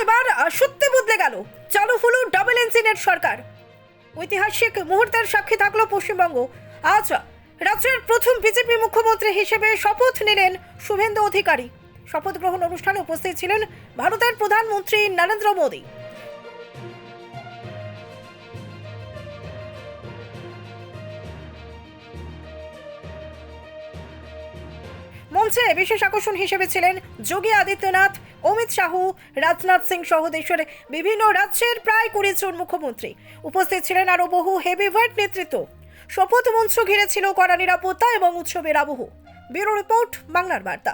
এবার সত্যি বদলে গেল, চালু হলো ডাবল ইঞ্জিনের সরকার। ঐতিহাসিক মুহূর্তের সাক্ষী থাকলো পশ্চিমবঙ্গ। আজ রাজ্যের প্রথম বিজেপি মুখ্যমন্ত্রী হিসেবে শপথ নিলেন শুভেন্দু অধিকারী। শপথ গ্রহণ অনুষ্ঠানে উপস্থিত ছিলেন ভারতের প্রধানমন্ত্রী নরেন্দ্র মোদী। মঞ্চে বিশেষ আকর্ষণ হিসেবে ছিলেন যোগী আদিত্যনাথ, অমিত শাহ, রাজনাথ সিং সহ দেশের বিভিন্ন রাজ্যের প্রায় 20 জন মুখ্যমন্ত্রী। উপস্থিত ছিলেন আরও বহু হেভিওয়েট নেতৃত্ব। শপথ মঞ্চ ঘিরে ছিল কড়া নিরাপত্তা এবং উৎসবের আবহ। ব্যুরো রিপোর্ট, বাংলার বার্তা।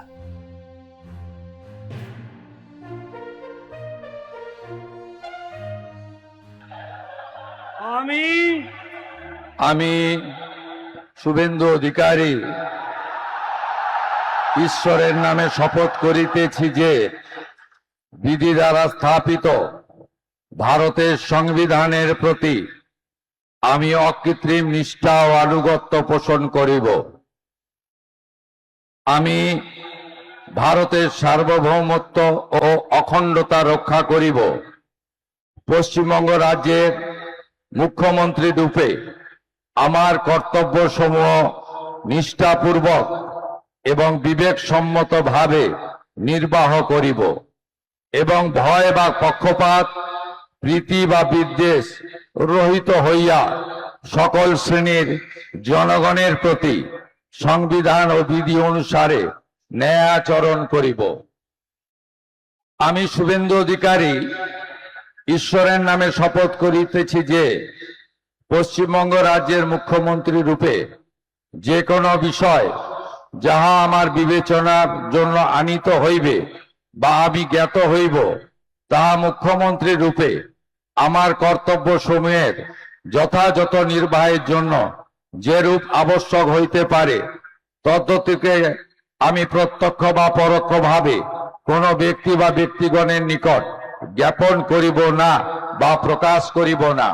আমি শুভেন্দু অধিকারী ঈশ্বরের নামে শপথ করিতেছি যে বিধি দ্বারা স্থাপিত ভারতের সংবিধানের প্রতি আমি অকৃত্রিম নিষ্ঠা ও আনুগত্য পোষণ করিব। আমি ভারতের সার্বভৌমত্ব ও অখণ্ডতা রক্ষা করিব। পশ্চিমবঙ্গ রাজ্যের মুখ্যমন্ত্রী রূপে আমার কর্তব্যসমূহ নিষ্ঠাপূর্বক এবং বিবেকসম্মতভাবে নির্বাহ করিব এবং ভয় বা পক্ষপাত, প্রীতি বা বিদ্বেষ রহিত হইয়া সকল শ্রেণীর জনগণের প্রতি সংবিধান ও বিধি অনুসারে ন্যায় আচরণ করিব। আমি শুভেন্দু অধিকারী ঈশ্বরের নামে শপথ করিতেছি যে পশ্চিমবঙ্গ রাজ্যের মুখ্যমন্ত্রী রূপে যে কোনো বিষয় যাহা আমার বিবেচনার জন্য আনিত হইবে বা আমি জ্ঞাত হইব, তাহা মুখ্যমন্ত্রী রূপে আমার কর্তব্য সমূহের যথাযথ নির্বাহের জন্য যেরূপ আবশ্যক হইতে পারে তদ্গতিকে আমি প্রত্যক্ষ বা পরোক্ষভাবে কোনো ব্যক্তি বা ব্যক্তিগণের নিকট জ্ঞাপন করিব না বা প্রকাশ করিব না।